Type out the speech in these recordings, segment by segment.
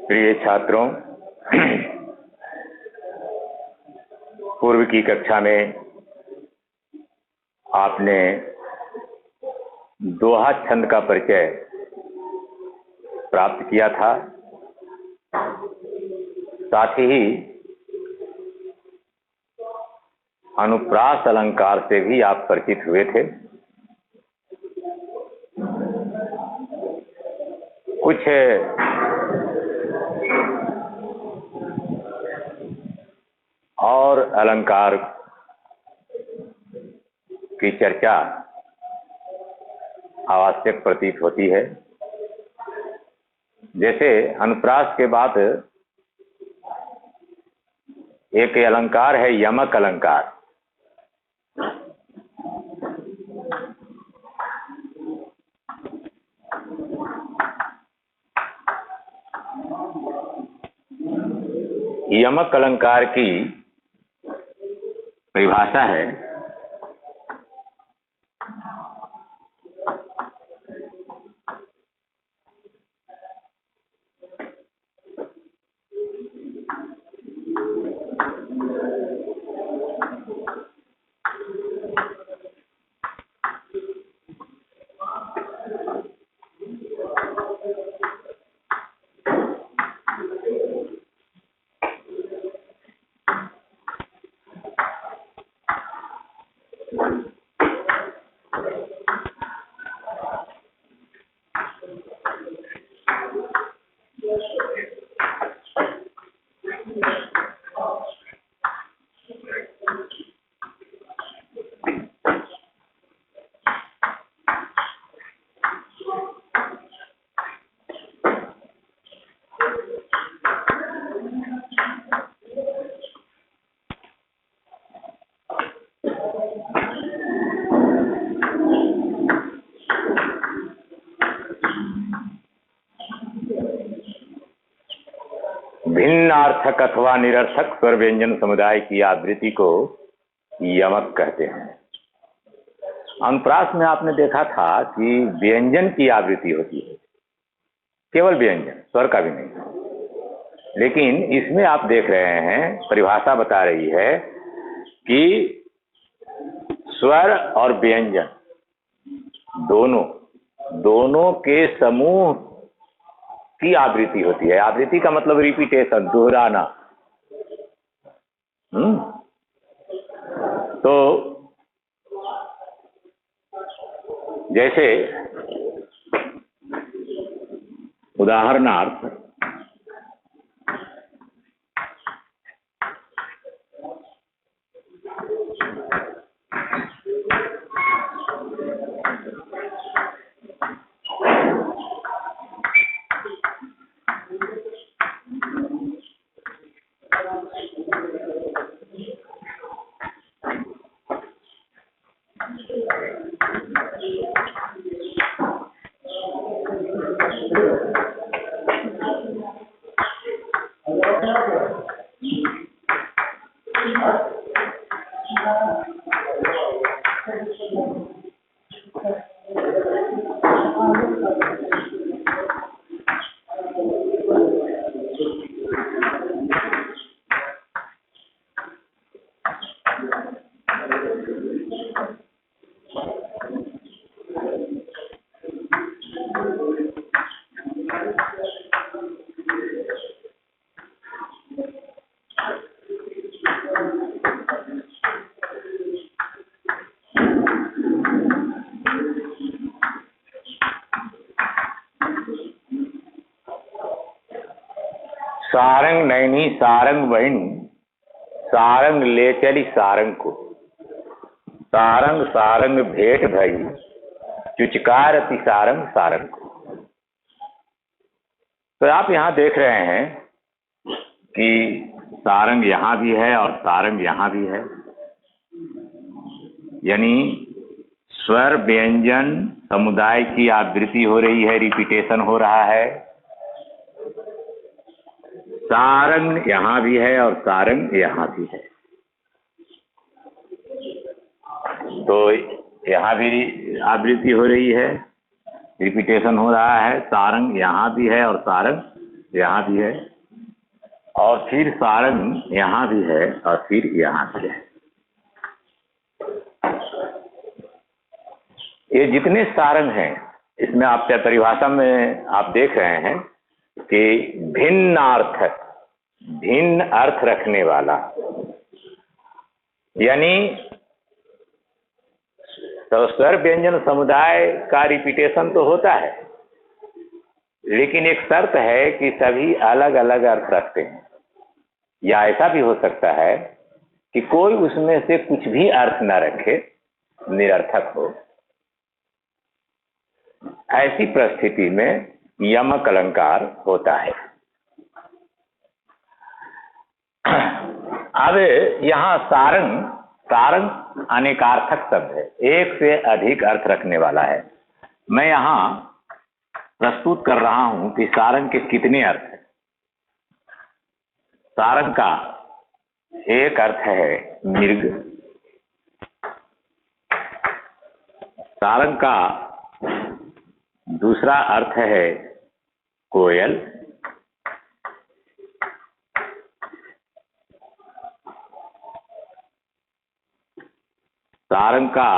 प्रिय छात्रों, पूर्व की कक्षा में आपने दोहा छंद का परिचय प्राप्त किया था। साथ ही अनुप्रास अलंकार से भी आप परिचित हुए थे। कुछ और अलंकार की चर्चा आवश्यक प्रतीत होती है। जैसे अनुप्रास के बाद एक अलंकार है यमक अलंकार। यमक अलंकार की परिभाषा है भिन्नार्थक अथवा निरर्थक स्वर व्यंजन समुदाय की आवृत्ति को यमक कहते हैं। अनुप्रास में आपने देखा था कि व्यंजन की आवृत्ति होती है, केवल व्यंजन, स्वर का भी नहीं। लेकिन इसमें आप देख रहे हैं, परिभाषा बता रही है कि स्वर और व्यंजन दोनों के समूह की आवृत्ति होती है। आवृत्ति का मतलब रिपीटेशन, दोहराना। तो जैसे उदाहरणार्थ सारंग नैनी सारंग बहिनी, सारंग ले चली सारंग को, सारंग सारंग भेंट भई, चुचकारति सारंग सारंग को। तो आप यहां देख रहे हैं कि सारंग यहां भी है और सारंग यहां भी है, यानी स्वर व्यंजन समुदाय की आवृत्ति हो रही है, रिपीटेशन हो रहा है। सारंग यहां भी है और सारंग यहां भी है। तो यहां भी आवृत्ति हो रही है, रिपीटेशन हो रहा है। सारंग यहां भी है और सारंग यहाँ भी है, और फिर सारंग यहाँ भी है, और फिर यहाँ भी है। ये जितने सारंग हैं, इसमें आप परिभाषा में आप देख रहे हैं कि भिन्न अर्थ रखने वाला, यानी तो स्वर व्यंजन समुदाय का रिपीटेशन तो होता है, लेकिन एक शर्त है कि सभी अलग अलग अर्थ रखते हैं। या ऐसा भी हो सकता है कि कोई उसमें से कुछ भी अर्थ न रखे, निरर्थक हो। ऐसी परिस्थिति में यमक अलंकार होता है। अब यहाँ सारंग अनेकार्थक शब्द है, एक से अधिक अर्थ रखने वाला है। मैं यहाँ प्रस्तुत कर रहा हूं कि सारंग के कितने अर्थ हैं। सारंग का एक अर्थ है मृग, सारंग का दूसरा अर्थ है कोयल, सारंग का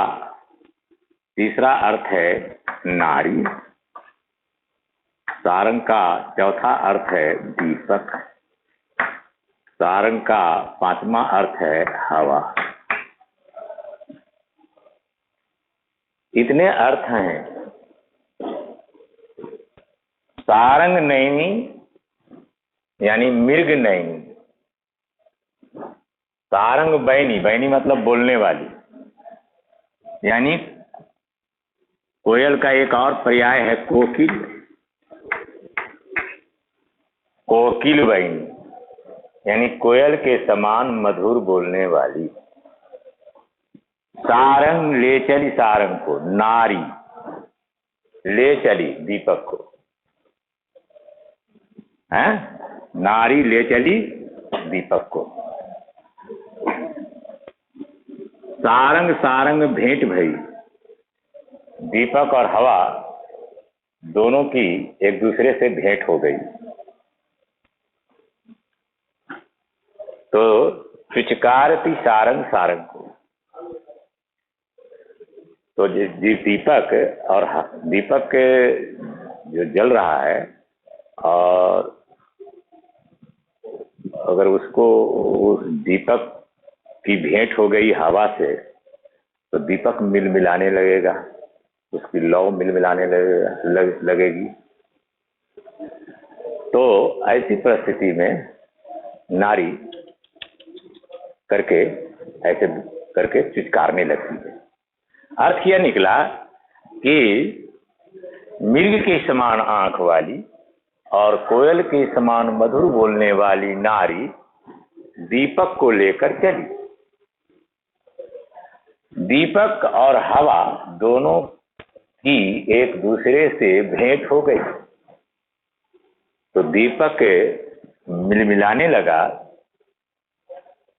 तीसरा अर्थ है नारी, सारंग का चौथा अर्थ है दीपक, सारंग का पांचवा अर्थ है हवा। इतने अर्थ हैं। सारंग नैनी यानी मृग नैनी, सारंग बैनी, बैनी मतलब बोलने वाली, यानी कोयल का एक और पर्याय है कोकिल, कोकिल बैनी यानी कोयल के समान मधुर बोलने वाली। सारंग ले चली सारंग को, नारी ले चली दीपक को, है नारी ले चली दीपक को। सारंग सारंग भेंट भई, दीपक और हवा दोनों की एक दूसरे से भेंट हो गई। तो पिचकारती सारंग सारंग को, तो दीपक और दीपक के जो जल रहा है, और अगर उसको उस दीपक की भेंट हो गई हवा से, तो दीपक मिलमिलाने लगेगा, उसकी लौ मिलमिलाने लगेगी। तो ऐसी परिस्थिति में नारी करके ऐसे करके चित्कारने लगती है। अर्थ यह निकला कि मृग के समान आंख वाली और कोयल के समान मधुर बोलने वाली नारी दीपक को लेकर चली। दीपक और हवा दोनों की एक दूसरे से भेंट हो गई, तो दीपक मिलमिलाने लगा,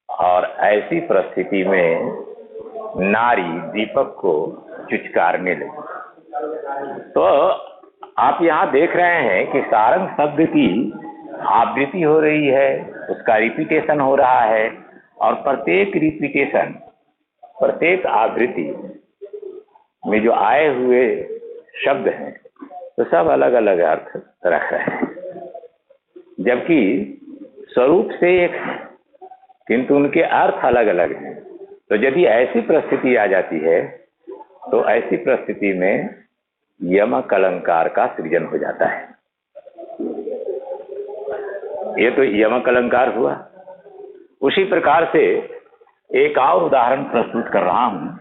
और ऐसी परिस्थिति में नारी दीपक को चुचकारने लगी। तो आप यहाँ देख रहे हैं कि सारंग शब्द की आवृत्ति हो रही है, उसका रिपीटेशन हो रहा है, और प्रत्येक रिपीटेशन, प्रत्येक आवृत्ति में जो आए हुए शब्द हैं, तो सब अलग अलग अर्थ रख रहे हैं, जबकि स्वरूप से एक है, किंतु उनके अर्थ अलग अलग हैं। तो यदि ऐसी परिस्थिति आ जाती है, तो ऐसी परिस्थिति में यमक अलंकार का सृजन हो जाता है। ये तो यमक अलंकार हुआ। उसी प्रकार से एक और उदाहरण प्रस्तुत कर रहा हूं।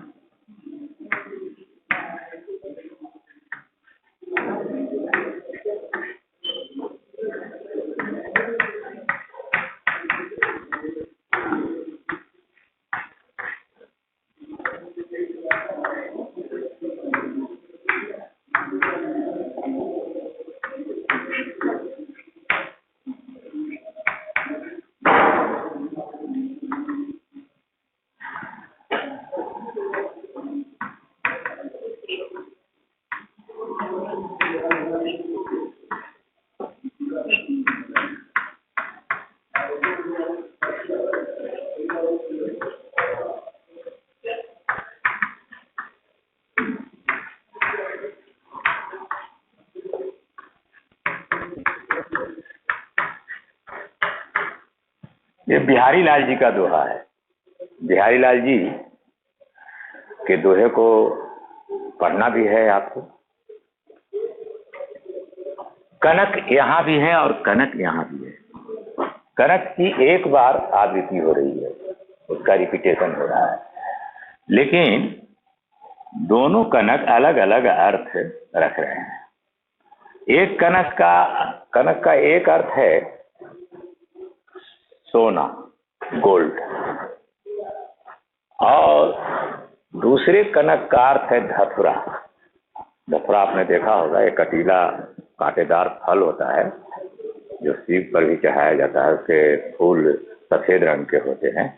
ये बिहारी लाल जी का दोहा है। बिहारी लाल जी के दोहे को पढ़ना भी है आपको। कनक यहाँ भी है और कनक यहाँ भी है। कनक की एक बार आवृत्ति हो रही है, उसका रिपीटेशन हो रहा है, लेकिन दोनों कनक अलग अलग अर्थ रख रहे हैं। एक कनक का एक अर्थ है सोना, गोल्ड, और दूसरे कनक का अर्थ है धतुरा। धतुरा आपने देखा होगा, एक कटीला कांटेदार फल होता है जो शिव पर भी चढ़ाया जाता है। उसके फूल सफेद रंग के होते हैं,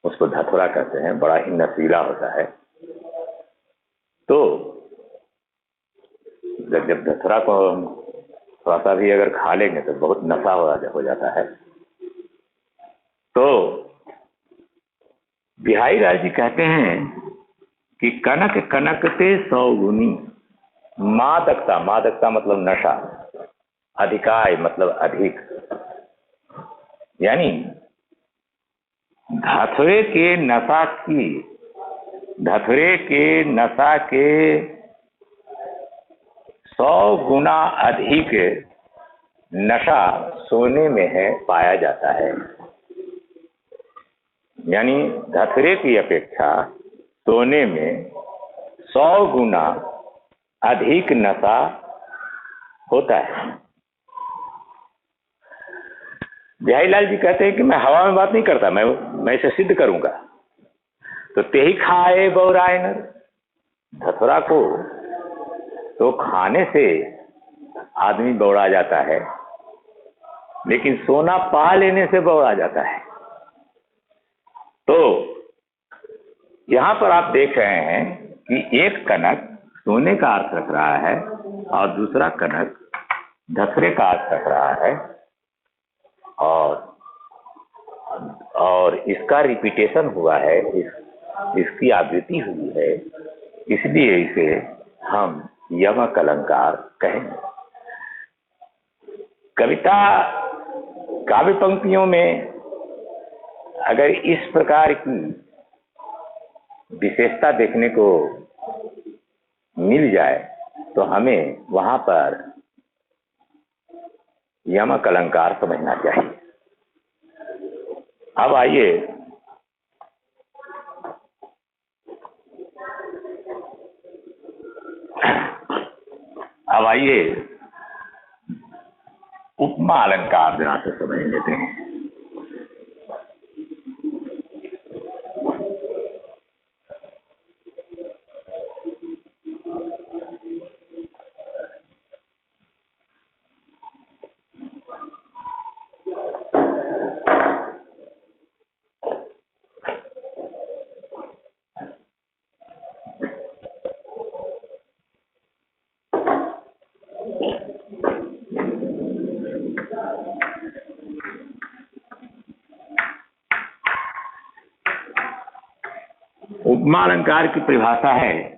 उसको धतुरा कहते हैं, बड़ा ही नशीला होता है। तो जब धतुरा को थोड़ा सा भी अगर खा लेंगे तो बहुत नशा हो जाता है। तो बिहारी लाल जी कहते हैं कि कनक कनकते 100 गुनी, मादकता, मादकता मतलब नशा, अधिकाय मतलब अधिक, यानी धतुरे के नशा के 100 गुना अधिक नशा सोने में है, पाया जाता है। यानी धतुरे की अपेक्षा सोने में 100 गुना अधिक नशा होता है। बिहारी लाल जी कहते हैं कि मैं हवा में बात नहीं करता, मैं इसे सिद्ध करूंगा। तो ते ही खाए बौराए नर, धतुरा को तो खाने से आदमी बौड़ा जाता है, लेकिन सोना पा लेने से बौड़ा जाता है। तो यहां पर आप देख रहे हैं कि एक कनक सोने का अर्थ रख रहा है और दूसरा कनक धतुरे का अर्थ रख रहा है, और इसका रिपीटेशन हुआ है, इसकी आवृत्ति हुई है, इसलिए इसे हम यमक अलंकार कहेंगे। कविता काव्य पंक्तियों में अगर इस प्रकार की विशेषता देखने को मिल जाए तो हमें वहां पर यमक अलंकार समझना चाहिए। अब आइए उपमा अलंकार जरा से समझ लेते हैं। उपमा अलंकार की परिभाषा है